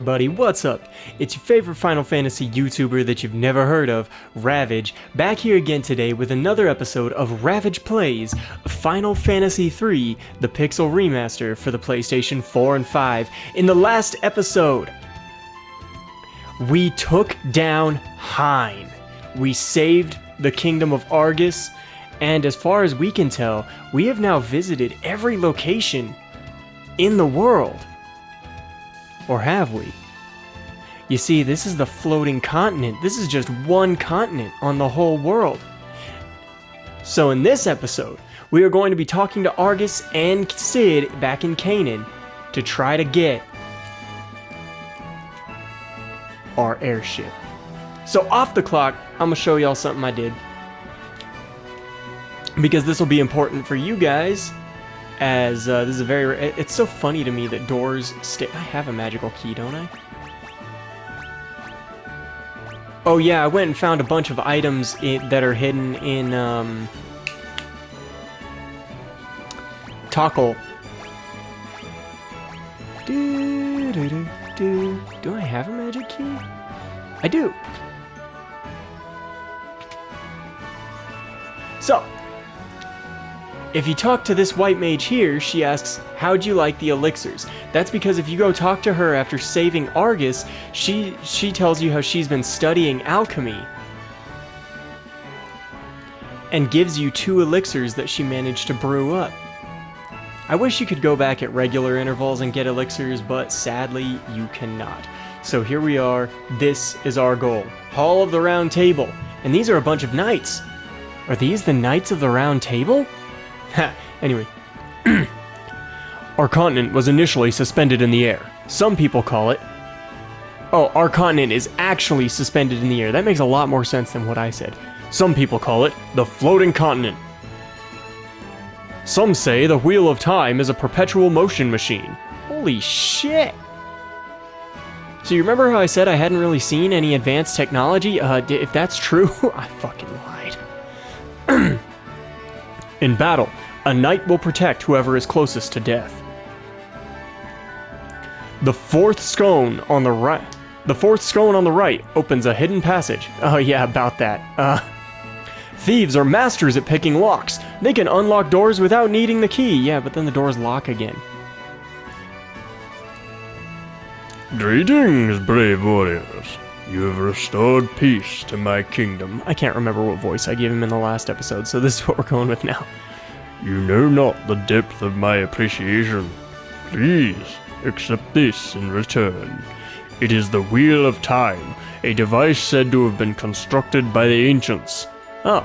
Buddy, what's up? It's your favorite Final Fantasy YouTuber that you've never heard of, Ravage, back here again today with another episode of Ravage Plays, Final Fantasy 3, the Pixel Remaster for the PlayStation 4 and 5. In the last episode, we took down Hein. We saved the Kingdom of Argus, and as far as we can tell, we have now visited every location in the world. Or have we? You see, this is the floating continent. This is just one continent on the whole world. So in this episode, we are going to be talking to Argus and Cid back in Canaan to try to get our airship. So off the clock, I'm going to show y'all something I did. Because this will be important for you guys. As this is a very... It's so funny to me that doors stay... I have a magical key, don't I? Oh yeah, I went and found a bunch of items that are hidden in, Tockle. Do I have a magic key? I do! So... if you talk to this white mage here, she asks, how'd you like the elixirs? That's because if you go talk to her after saving Argus, she tells you how she's been studying alchemy. And gives you 2 elixirs that she managed to brew up. I wish you could go back at regular intervals and get elixirs, but sadly, you cannot. So here we are, this is our goal. Hall of the Round Table. And these are a bunch of knights. Are these the Knights of the Round Table? Ha, anyway. Our continent was initially suspended in the air. Some people call it... Oh, our continent is actually suspended in the air. That makes a lot more sense than what I said. Some people call it the floating continent. Some say the Wheel of Time is a perpetual motion machine. Holy shit! So you remember how I said I hadn't really seen any advanced technology? If that's true, I fucking lied. In battle, a knight will protect whoever is closest to death. The fourth scone on the right. The fourth scone on the right opens a hidden passage. Oh yeah, about that. Thieves are masters at picking locks. They can unlock doors without needing the key. Yeah, but then the doors lock again. Greetings, brave warriors. You have restored peace to my kingdom. I can't remember what voice I gave him in the last episode, so this is what we're going with now. You know not the depth of my appreciation. Please, accept this in return. It is the Wheel of Time, a device said to have been constructed by the ancients. Oh.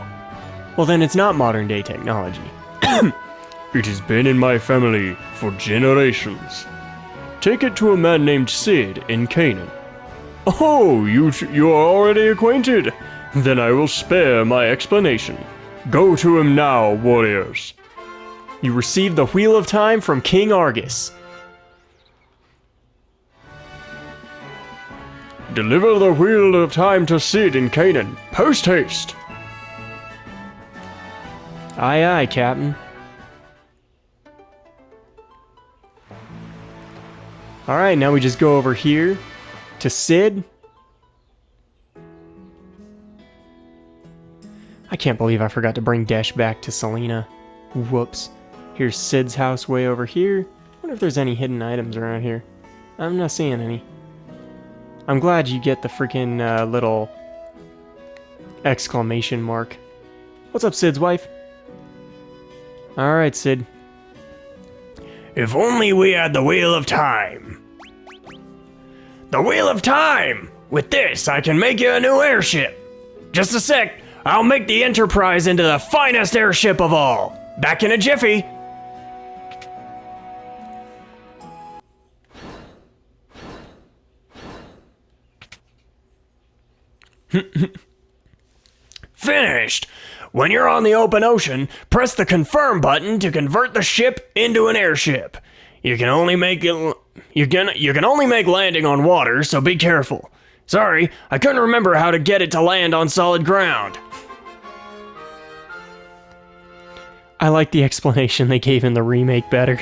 Well then it's not modern day technology. It has been in my family for generations. Take it to a man named Cid in Canaan. Oh, you are already acquainted? Then I will spare my explanation. Go to him now, warriors. You received the Wheel of Time from King Argus. Deliver the Wheel of Time to Cid in Canaan. Post haste! Aye aye, Captain. Alright, now we just go over here to Cid. I can't believe I forgot to bring Desh back to Selena. Whoops. Here's Cid's house way over here. I wonder if there's any hidden items around here. I'm not seeing any. I'm glad you get the freaking little exclamation mark. What's up, Cid's wife? Alright, Cid. If only we had the Wheel of Time. The Wheel of Time! With this, I can make you a new airship. Just a sec, I'll make the Enterprise into the finest airship of all. Back in a jiffy. Finished! When you're on the open ocean, press the confirm button to convert the ship into an airship. You can only make landing on water, so be careful. Sorry, I couldn't remember how to get it to land on solid ground. I like the explanation they gave in the remake better.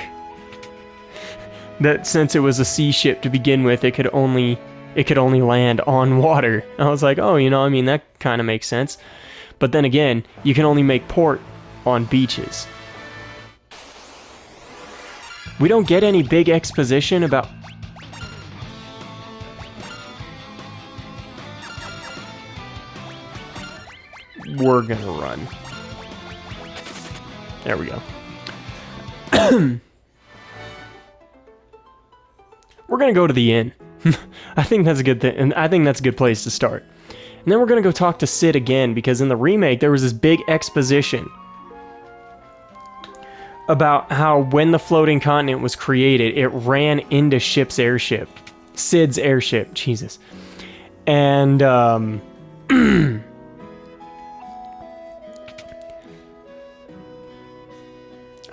that since it was a sea ship to begin with, it could only land on water. I was like, oh, you know, I mean, that kind of makes sense. But then again, you can only make port on beaches. We don't get any big exposition about... We're gonna run. There we go. We're gonna go to the inn. I think that's a good thing, and I think that's a good place to start. And then we're gonna go talk to Sid again, because in the remake there was this big exposition about how when the floating continent was created, it ran into Sid's airship, Jesus. And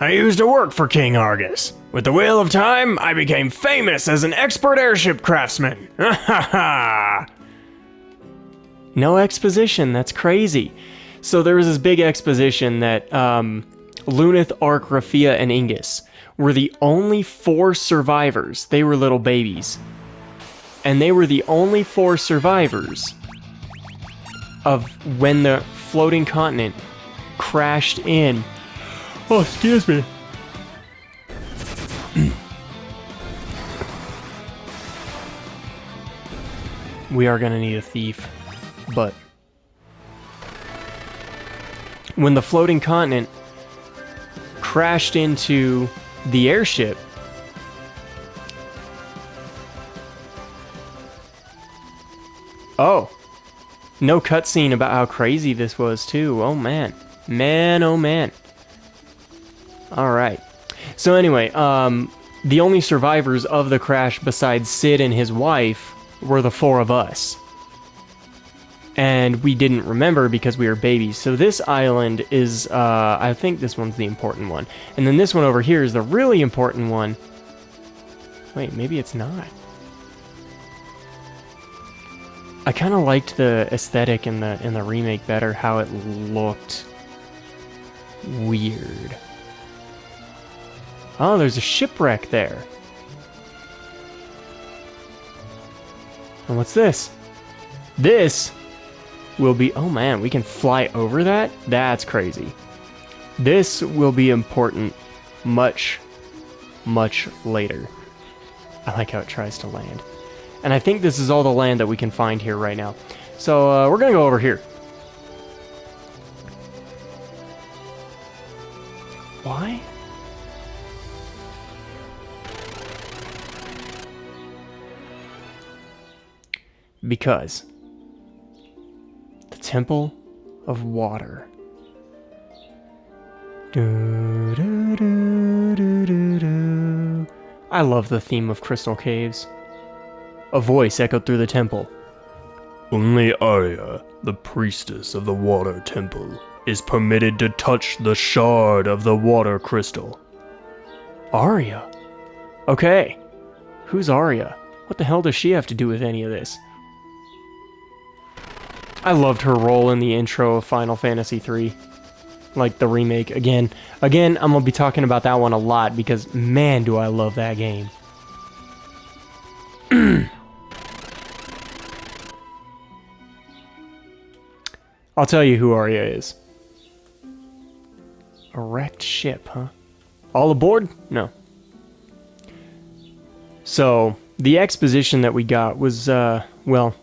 I used to work for King Argus. With the wheel of time, I became famous as an expert airship craftsman. Ha ha ha! No exposition, that's crazy. So there was this big exposition that Lunith, Ark, Rafia, and Ingus were the only 4 survivors. They were little babies. And they were the only 4 survivors of when the floating continent crashed in. Oh, excuse me. We are gonna need a thief, but when the floating continent crashed into the airship, oh, no cutscene about how crazy this was too. Oh man, oh man. All right. So anyway, the only survivors of the crash besides Sid and his wife were the 4 of us. And we didn't remember because we were babies. So this island is, I think this one's the important one. And then this one over here is the really important one. Wait, maybe it's not. I kind of liked the aesthetic in the remake better, how it looked weird. Oh, there's a shipwreck there. And what's this? This will be... Oh man, we can fly over that? That's crazy. This will be important much, much later. I like how it tries to land. And I think this is all the land that we can find here right now. So we're gonna go over here. Why? Because the Temple of Water. Do, do, do, do, do, do. I love the theme of Crystal Caves. A voice echoed through the temple. Only Arya, the priestess of the Water Temple, is permitted to touch the shard of the water crystal. Arya? Okay. Who's Arya? What the hell does she have to do with any of this? I loved her role in the intro of Final Fantasy III. Like the remake. Again, I'm gonna be talking about that one a lot because man do I love that game. I'll tell you who Arya is. A wrecked ship, huh? All aboard? No. So, the exposition that we got was, well,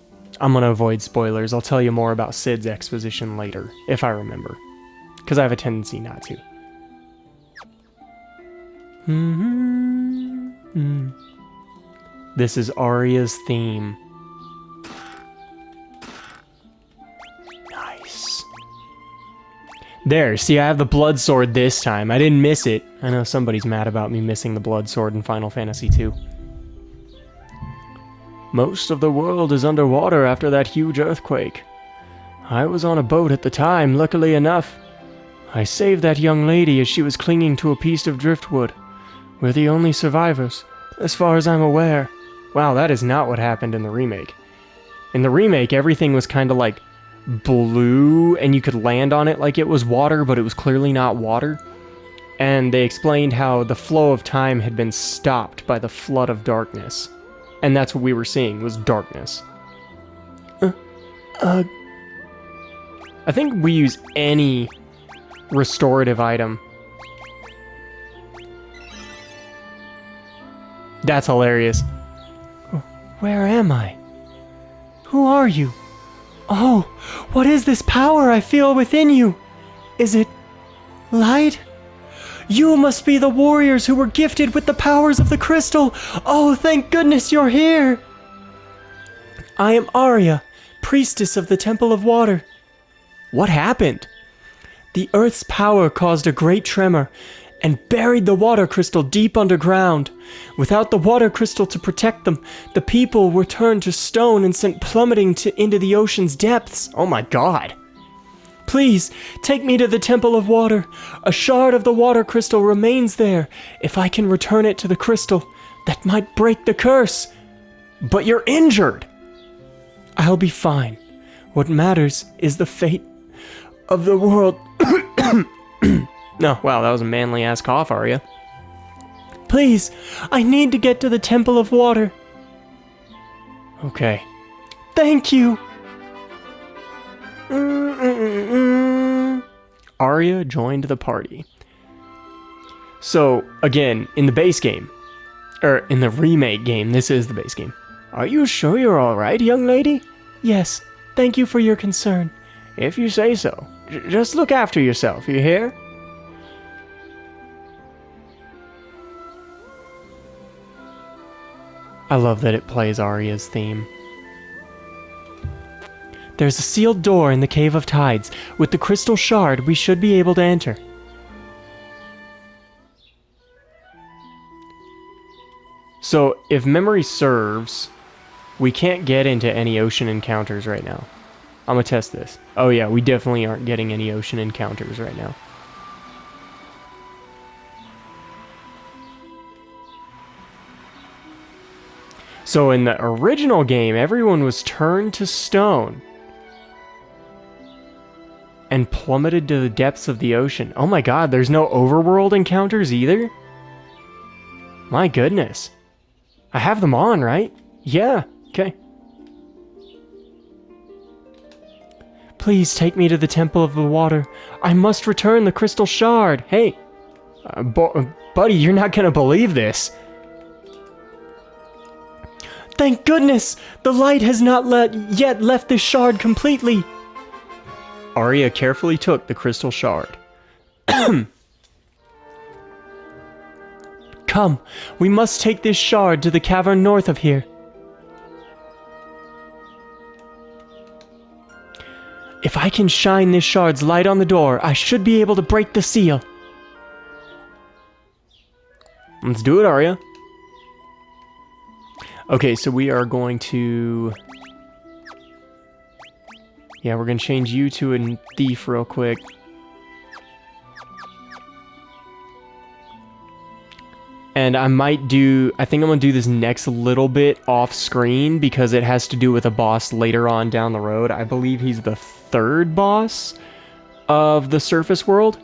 I'm gonna avoid spoilers. I'll tell you more about Sid's exposition later, if I remember. Because I have a tendency not to. This is Arya's theme. Nice. There, see, I have the blood sword this time. I didn't miss it. I know somebody's mad about me missing the blood sword in Final Fantasy II. Most of the world is underwater after that huge earthquake. I was on a boat at the time, luckily enough. I saved that young lady as she was clinging to a piece of driftwood. We're the only survivors, as far as I'm aware. Wow, that is not what happened in the remake. In the remake, everything was kind of like blue, and you could land on it like it was water, but it was clearly not water. and they explained how the flow of time had been stopped by the flood of darkness. And that's what we were seeing, was darkness. I think we use any restorative item. That's hilarious. Where am I? Who are you? Oh, what is this power I feel within you? Is it light? You must be the warriors who were gifted with the powers of the crystal. Oh, thank goodness you're here. I am Arya, priestess of the Temple of Water. What happened? The earth's power caused a great tremor and buried the water crystal deep underground. Without the water crystal to protect them, the people were turned to stone and sent plummeting into the ocean's depths. Oh my god. Please, take me to the Temple of Water. A shard of the water crystal remains there. If I can return it to the crystal, that might break the curse. But you're injured. I'll be fine. What matters is the fate of the world. No, wow, that was a manly-ass cough, Arya. Please, I need to get to the Temple of Water. Okay. Thank you. Arya joined the party. So, again, in the base game, or in the remake game, this is the base game. Are you sure you're alright, young lady? Yes, thank you for your concern. If you say so. Just look after yourself, you hear? I love that it plays Arya's theme. There's a sealed door in the Cave of Tides. With the crystal shard, we should be able to enter. So, if memory serves, we can't get into any ocean encounters right now. I'm gonna test this. Oh yeah, we definitely aren't getting any ocean encounters right now. So in the original game, everyone was turned to stone and plummeted to the depths of the ocean. Oh my god, there's no overworld encounters either? My goodness. I have them on, right? Yeah, okay. Please take me to the Temple of the Water. I must return the crystal shard. Hey, buddy, you're not gonna believe this. Thank goodness! The light has not yet left this shard completely. Arya carefully took the crystal shard. Come, we must take this shard to the cavern north of here. If I can shine this shard's light on the door, I should be able to break the seal. Let's do it, Arya. Okay, so we are going to... Yeah, we're going to change you to a thief real quick. And I think I'm going to do this next little bit off screen because it has to do with a boss later on down the road. I believe he's the third boss of the surface world.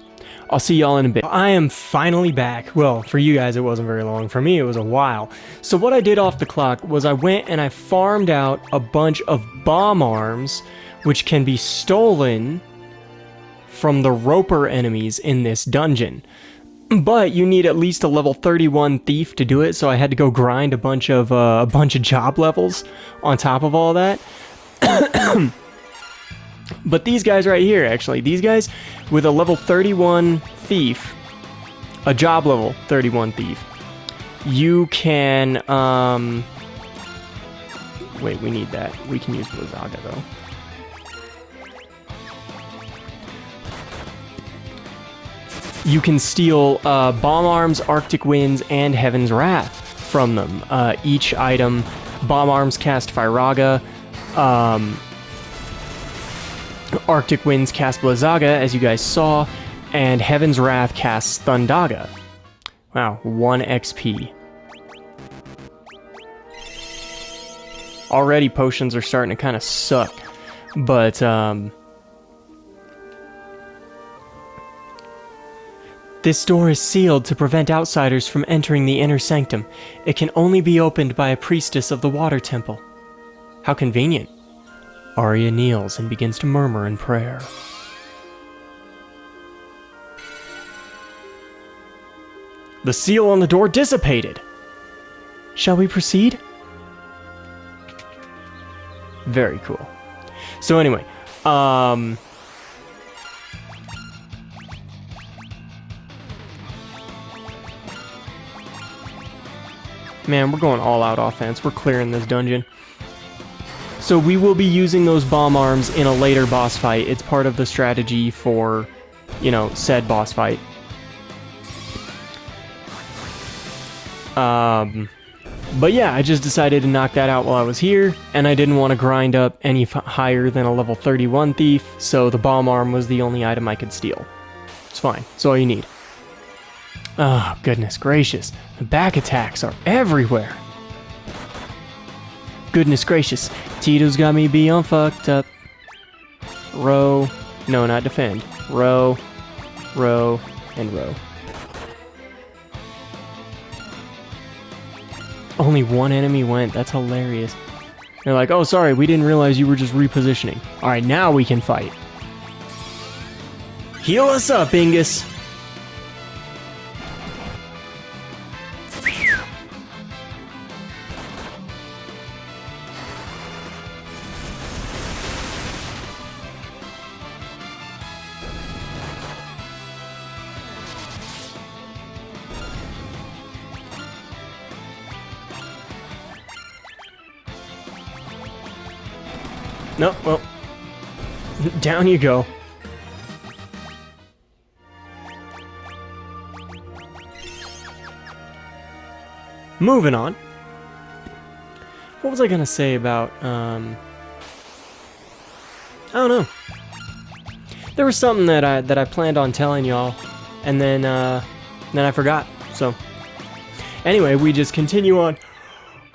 I'll see y'all in a bit. I am finally back. Well, for you guys it wasn't very long. For me it was a while. So what I did off the clock was I went and I farmed out a bunch of bomb arms which can be stolen from the roper enemies in this dungeon. But you need at least a level 31 thief to do it, so I had to go grind a bunch of job levels on top of all that. But these guys right here, actually, these guys with a level 31 thief, a job level 31 thief, you can, wait, we need that. We can use Blizzaga, though. You can steal Bomb Arms, Arctic Winds, and Heaven's Wrath from them. Each item, Bomb Arms cast Firaga, Arctic Winds cast Blizzaga, as you guys saw, and Heaven's Wrath casts Thundaga. Wow, 1 XP. Already potions are starting to kind of suck, but This door is sealed to prevent outsiders from entering the inner sanctum. It can only be opened by a priestess of the water temple. How convenient. Arya kneels and begins to murmur in prayer. The seal on the door dissipated. Shall we proceed? Very cool. So anyway, man, we're going all out offense. We're clearing this dungeon. So we will be using those bomb arms in a later boss fight. It's part of the strategy for, you know, said boss fight. But yeah, I just decided to knock that out while I was here, and I didn't want to grind up any higher than a level 31 thief, so the bomb arm was the only item I could steal. It's fine. It's all you need. Oh, goodness gracious. The back attacks are everywhere. Goodness gracious. Tito's got me beyond fucked up. Row. No, not defend. Row. Row. And row. Only one enemy went. That's hilarious. They're like, oh, sorry, we didn't realize you were just repositioning. Alright, now we can fight. Heal us up, Ingus. No, well, down you go. Moving on. What was I gonna say about, I don't know. There was something that I planned on telling y'all, and then I forgot. So, anyway, we just continue on.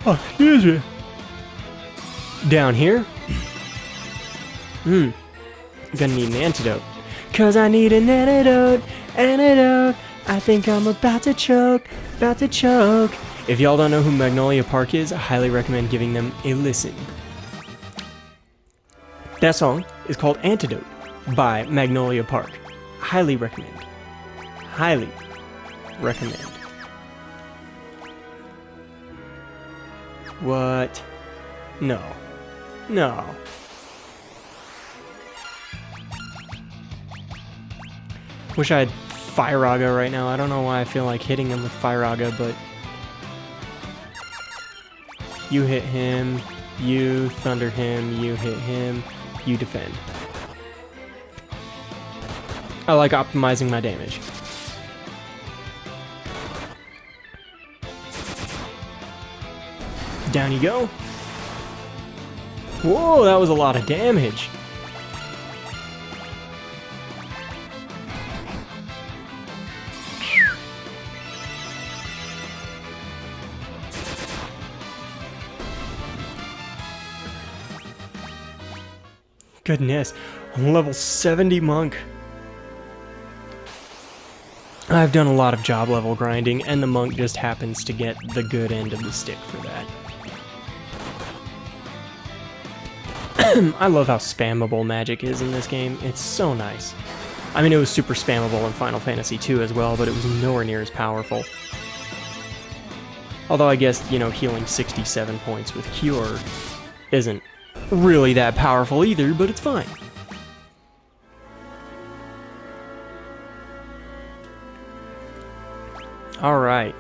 Oh, excuse me. Down here. I'm gonna need an antidote. Cause I need an antidote, I think I'm about to choke. If y'all don't know who Magnolia Park is, I highly recommend giving them a listen. That song is called Antidote by Magnolia Park. Highly recommend. Highly recommend. What? No. No. Wish I had Firaga right now. I don't know why I feel like hitting him with Firaga, but... You hit him, you thunder him, you hit him, you defend. I like optimizing my damage. Down you go. Whoa, that was a lot of damage. Goodness, I'm level 70 monk. I've done a lot of job level grinding, and the monk just happens to get the good end of the stick for that. I love how spammable magic is in this game. It's so nice. I mean, it was super spammable in Final Fantasy II as well, but it was nowhere near as powerful. Although I guess, you know, healing 67 points with Cure isn't really that powerful either, but it's fine. Alright,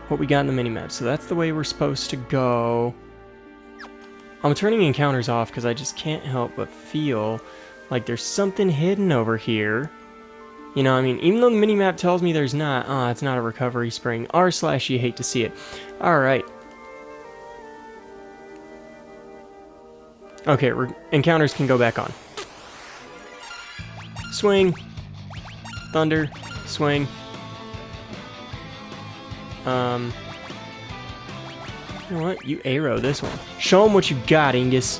what we got in the minimap. So that's the way we're supposed to go. I'm turning encounters off because I just can't help but feel like there's something hidden over here. You know, I mean, even though the minimap tells me there's not, it's not a recovery spring. r/ you hate to see it. Alright. Okay, encounters can go back on. Swing. Thunder. Swing. You know what? You arrow this one. Show them what you got, Ingus.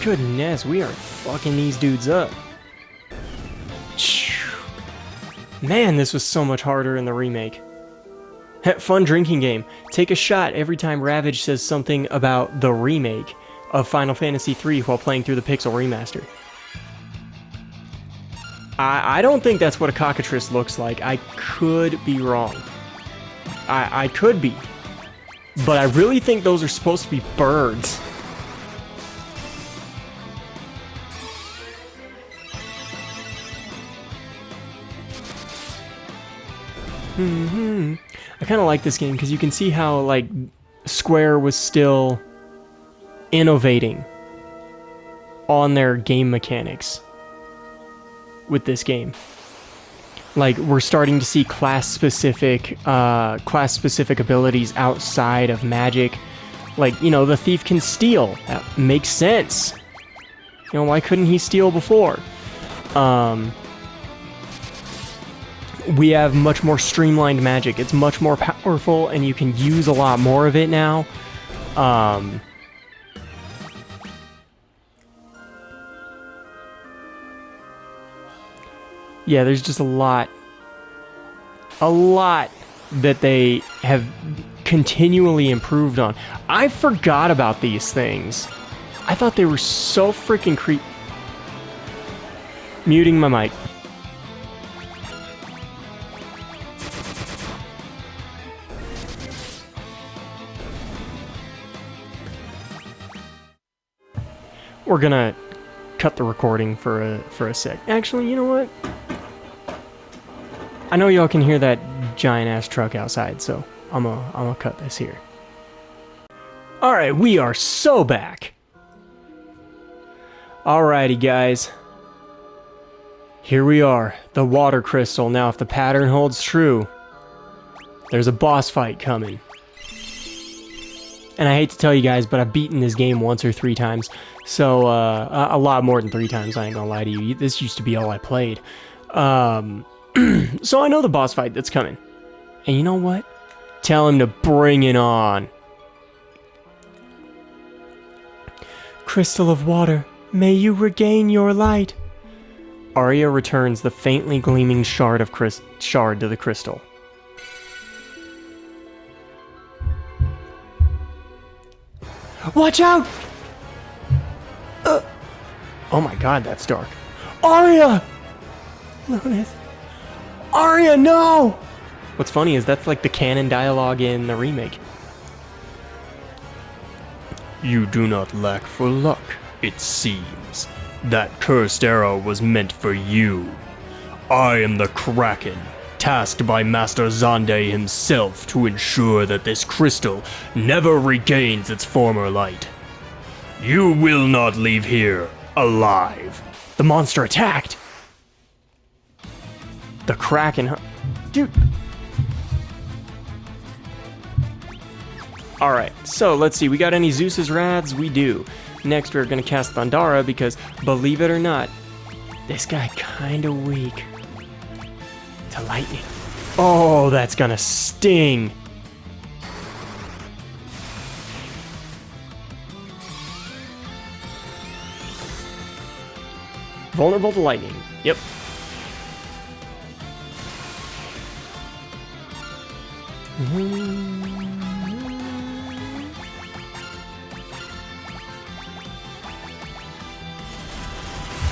Goodness, we are fucking these dudes up. Man, this was so much harder in the remake. Fun drinking game. Take a shot every time Ravage says something about the remake of Final Fantasy III while playing through the Pixel Remaster. I don't think that's what a cockatrice looks like. I could be wrong. I could be. But I really think those are supposed to be birds. I kind of like this game because you can see how, like, Square was still innovating on their game mechanics with this game. Like, we're starting to see class-specific abilities outside of magic. Like, you know, the thief can steal. That makes sense. You know, why couldn't he steal before? We have much more streamlined magic. It's much more powerful, and you can use a lot more of it now. Yeah, there's just a lot that they have continually improved on. I forgot about these things. I thought they were so freaking Muting my mic. We're gonna cut the recording for a sec. Actually, you know what? I know y'all can hear that giant ass truck outside, so I'm gonna cut this here. Alright, we are so back. Alrighty, guys. Here we are, the water crystal. Now, if the pattern holds true, there's a boss fight coming. And I hate to tell you guys, but I've beaten this game once or 3 times. So, a lot more than 3 times, I ain't gonna lie to you. This used to be all I played. So I know the boss fight that's coming. And you know what? Tell him to bring it on. Crystal of water, may you regain your light. Arya returns the faintly gleaming shard to the crystal. Watch out! Oh my god, that's dark. Arya! Lunith. Arya, no! What's funny is that's like the canon dialogue in the remake. You do not lack for luck, it seems. That cursed arrow was meant for you. I am the KRAKEN, tasked by Master Xande himself to ensure that this crystal never regains its former light. You will not leave here alive. The monster attacked! The KRAKEN, huh? Dude. Alright, so let's see. We got any Zeus's Rads? We do. Next, we're going to cast Thundara because, believe it or not, this guy kind of weak to lightning. Oh, that's going to sting. Vulnerable to lightning. Yep.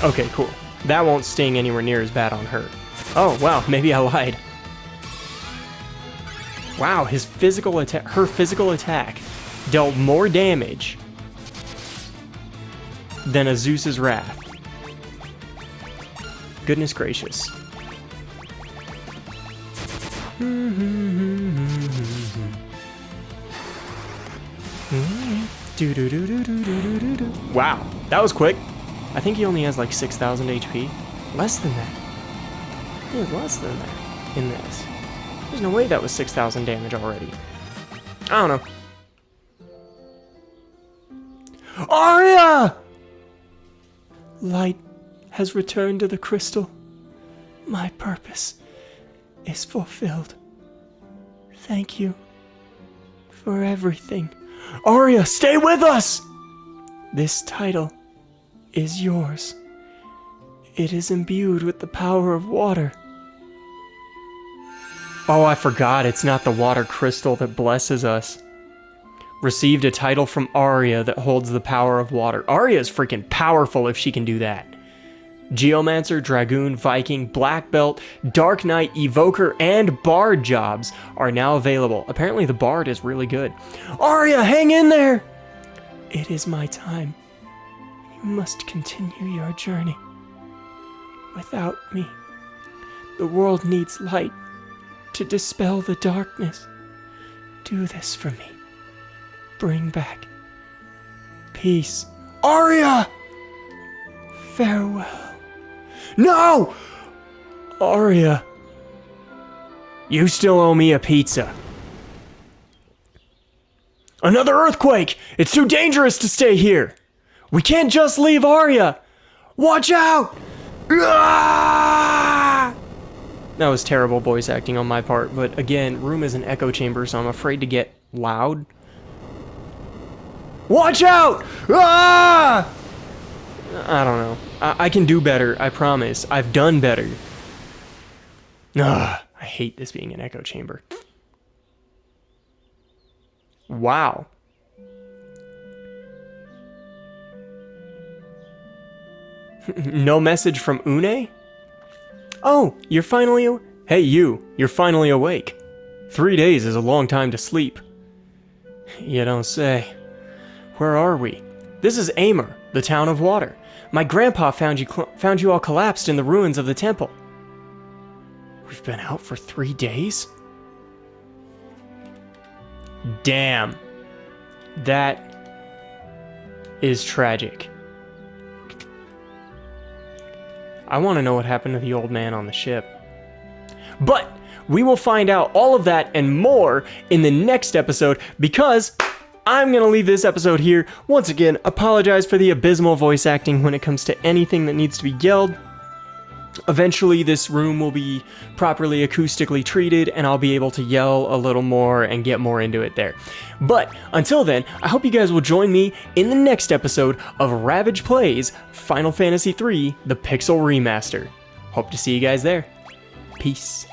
Okay, cool. That won't sting anywhere near as bad on her. Oh, wow, maybe I lied. Wow, her physical attack dealt more damage than a Zeus's Wrath. Goodness gracious. Wow, that was quick. I think he only has like 6,000 HP. Less than that. He has less than that in this. There's no way that was 6,000 damage already. I don't know. Arya! Light has returned to the crystal. My purpose is fulfilled. Thank you for everything. Arya, stay with us! This title is yours. It is imbued with the power of water. Oh, I forgot, it's not the water crystal that blesses us. Received a title from Arya that holds the power of water. Arya is freaking powerful if she can do that. Geomancer, Dragoon, Viking, Black Belt, Dark Knight, Evoker, and Bard jobs are now available. Apparently the Bard is really good. Arya, hang in there! It is my time. You must continue your journey. Without me, the world needs light to dispel the darkness. Do this for me. Bring back peace. Arya! Farewell. No! Arya. You still owe me a pizza. Another earthquake! It's too dangerous to stay here! We can't just leave Arya! Watch out! Ah! That was terrible voice acting on my part, but again, room is an echo chamber, so I'm afraid to get loud. Watch out! Ah! I don't know. I can do better, I promise. I've done better. Ugh, I hate this being an echo chamber. Wow. No message from Une? Oh, you're finally... Hey, you're finally awake. 3 days is a long time to sleep. You don't say. Where are we? This is Amur, the town of water. My grandpa found you all collapsed in the ruins of the temple. We've been out for 3 days? Damn. That is tragic. I want to know what happened to the old man on the ship. But we will find out all of that and more in the next episode, because I'm going to leave this episode here. Once again, apologize for the abysmal voice acting when it comes to anything that needs to be yelled. Eventually, this room will be properly acoustically treated, and I'll be able to yell a little more and get more into it there. But until then, I hope you guys will join me in the next episode of Ravage Plays Final Fantasy III, the Pixel Remaster. Hope to see you guys there. Peace.